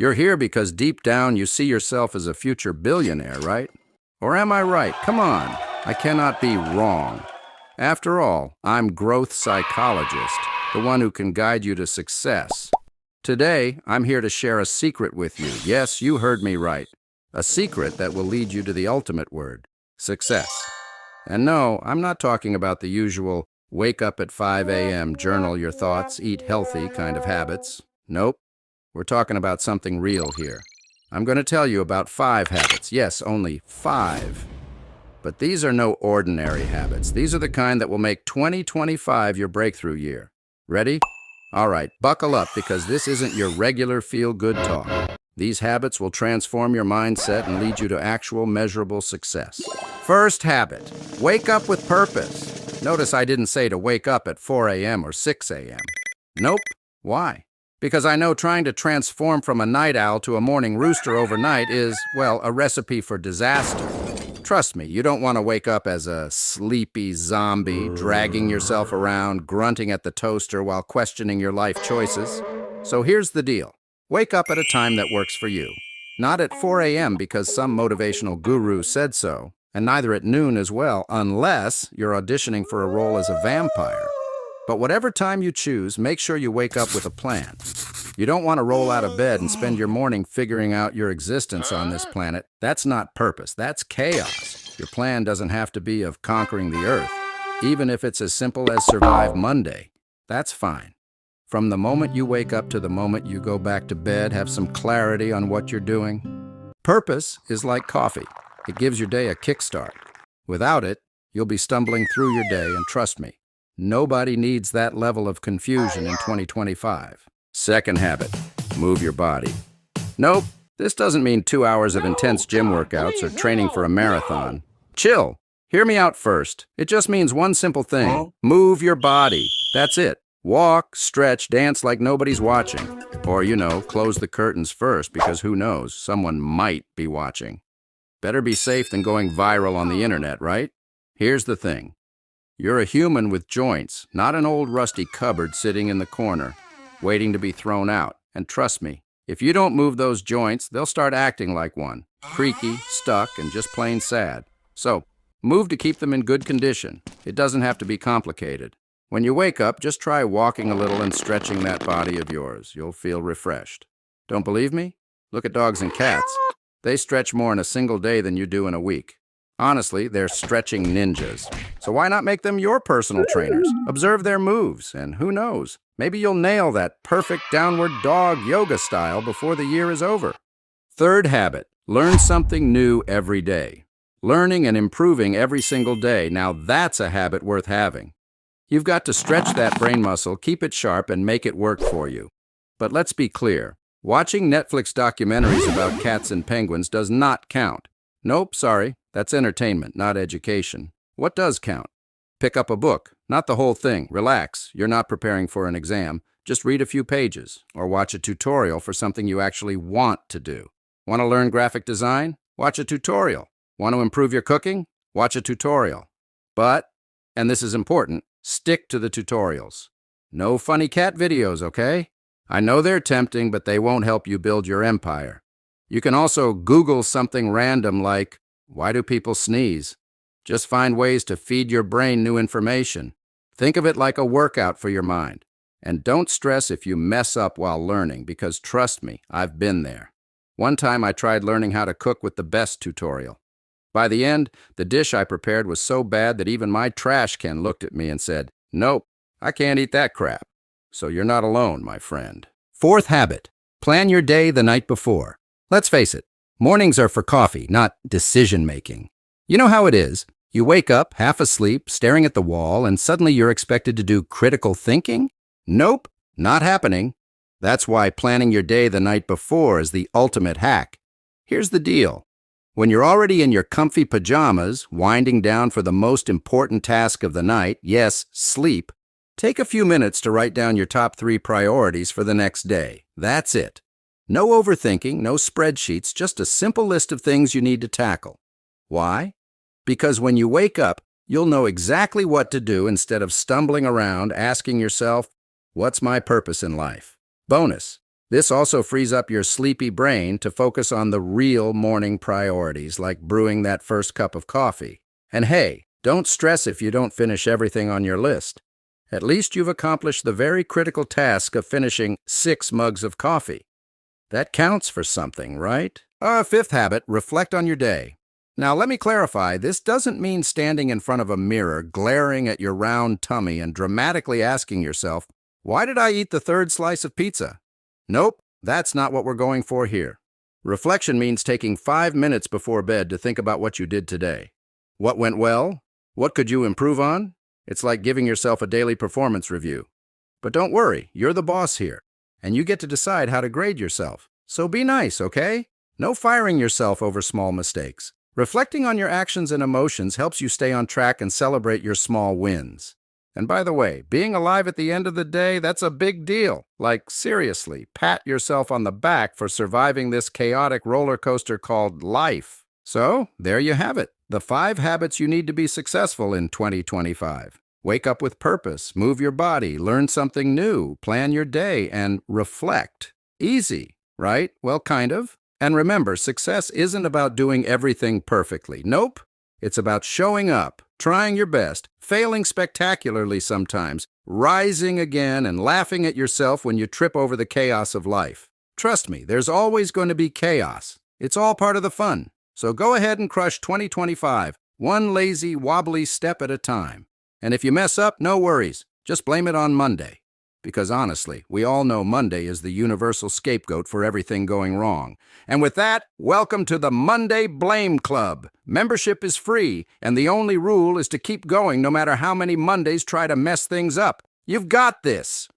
You're here because deep down you see yourself as a future billionaire, right? Or am I right? Come on, I cannot be wrong. After all, I'm growth psychologist, the one who can guide you to success. Today, I'm here to share a secret with you. Yes, you heard me right. A secret that will lead you to the ultimate word, success. And no, I'm not talking about the usual wake up at 5 a.m., journal your thoughts, eat healthy kind of habits. Nope. We're talking about something real here. I'm going to tell you about 5 habits. Yes, only 5. But these are no ordinary habits. These are the kind that will make 2025 your breakthrough year. Ready? All right, buckle up because this isn't your regular feel-good talk. These habits will transform your mindset and lead you to actual measurable success. First habit, wake up with purpose. Notice I didn't say to wake up at 4 a.m. or 6 a.m. Nope. Why? Because I know trying to transform from a night owl to a morning rooster overnight is, well, a recipe for disaster. Trust me, you don't want to wake up as a sleepy zombie, dragging yourself around, grunting at the toaster while questioning your life choices. So here's the deal. Wake up at a time that works for you. Not at 4 a.m. because some motivational guru said so, and neither at noon as well, unless you're auditioning for a role as a vampire. But whatever time you choose, make sure you wake up with a plan. You don't want to roll out of bed and spend your morning figuring out your existence on this planet. That's not purpose. That's chaos. Your plan doesn't have to be of conquering the earth, even if it's as simple as survive Monday. That's fine. From the moment you wake up to the moment you go back to bed, have some clarity on what you're doing. Purpose is like coffee. It gives your day a kickstart. Without it, you'll be stumbling through your day, and trust me, nobody needs that level of confusion in 2025. Second habit, move your body. Nope, this doesn't mean 2 hours of intense gym workouts or training for a marathon. Chill. Hear me out first. It just means one simple thing. Move your body. That's it. Walk, stretch, dance like nobody's watching. Or, close the curtains first because who knows, someone might be watching. Better be safe than going viral on the internet, right? Here's the thing. You're a human with joints, not an old rusty cupboard sitting in the corner, waiting to be thrown out. And trust me, if you don't move those joints, they'll start acting like one. Creaky, stuck, and just plain sad. So, move to keep them in good condition. It doesn't have to be complicated. When you wake up, just try walking a little and stretching that body of yours. You'll feel refreshed. Don't believe me? Look at dogs and cats. They stretch more in a single day than you do in a week. Honestly, they're stretching ninjas. So why not make them your personal trainers? Observe their moves, and who knows, maybe you'll nail that perfect downward dog yoga style before the year is over. Third habit, learn something new every day. Learning and improving every single day, now that's a habit worth having. You've got to stretch that brain muscle, keep it sharp, and make it work for you. But let's be clear, watching Netflix documentaries about cats and penguins does not count. Nope, sorry, that's entertainment, not education. What does count? Pick up a book, not the whole thing. Relax, you're not preparing for an exam. Just read a few pages, or watch a tutorial for something you actually want to do. Want to learn graphic design? Watch a tutorial. Want to improve your cooking? Watch a tutorial. But, and this is important, stick to the tutorials. No funny cat videos, okay? I know they're tempting, but they won't help you build your empire. You can also Google something random like, why do people sneeze? Just find ways to feed your brain new information. Think of it like a workout for your mind. And don't stress if you mess up while learning, because trust me, I've been there. One time I tried learning how to cook with the best tutorial. By the end, the dish I prepared was so bad that even my trash can looked at me and said, nope, I can't eat that crap. So you're not alone, my friend. Fourth habit, plan your day the night before. Let's face it, mornings are for coffee, not decision-making. You know how it is. You wake up, half asleep, staring at the wall, and suddenly you're expected to do critical thinking? Nope, not happening. That's why planning your day the night before is the ultimate hack. Here's the deal. When you're already in your comfy pajamas, winding down for the most important task of the night, yes, sleep, take a few minutes to write down your top 3 priorities for the next day. That's it. No overthinking, no spreadsheets, just a simple list of things you need to tackle. Why? Because when you wake up, you'll know exactly what to do instead of stumbling around asking yourself, what's my purpose in life? Bonus, This also frees up your sleepy brain to focus on the real morning priorities, like brewing that first cup of coffee. And hey, don't stress if you don't finish everything on your list. At least you've accomplished the very critical task of finishing 6 mugs of coffee. That counts for something, right? Fifth habit, reflect on your day. Now, let me clarify, this doesn't mean standing in front of a mirror, glaring at your round tummy and dramatically asking yourself, why did I eat the 3rd slice of pizza? Nope, that's not what we're going for here. Reflection means taking 5 minutes before bed to think about what you did today. What went well? What could you improve on? It's like giving yourself a daily performance review. But don't worry, you're the boss here, and you get to decide how to grade yourself. So be nice, okay? No firing yourself over small mistakes. Reflecting on your actions and emotions helps you stay on track and celebrate your small wins. And by the way, being alive at the end of the day, that's a big deal. Like, seriously, pat yourself on the back for surviving this chaotic roller coaster called life. So, there you have it. The 5 habits you need to be successful in 2025. Wake up with purpose, move your body, learn something new, plan your day, and reflect. Easy, right? Well, kind of. And remember, success isn't about doing everything perfectly. Nope. It's about showing up, trying your best, failing spectacularly sometimes, rising again, and laughing at yourself when you trip over the chaos of life. Trust me, there's always going to be chaos. It's all part of the fun. So go ahead and crush 2025, one lazy, wobbly step at a time. And if you mess up, no worries. Just blame it on Monday. Because honestly, we all know Monday is the universal scapegoat for everything going wrong. And with that, welcome to the Monday Blame Club. Membership is free, and the only rule is to keep going no matter how many Mondays try to mess things up. You've got this.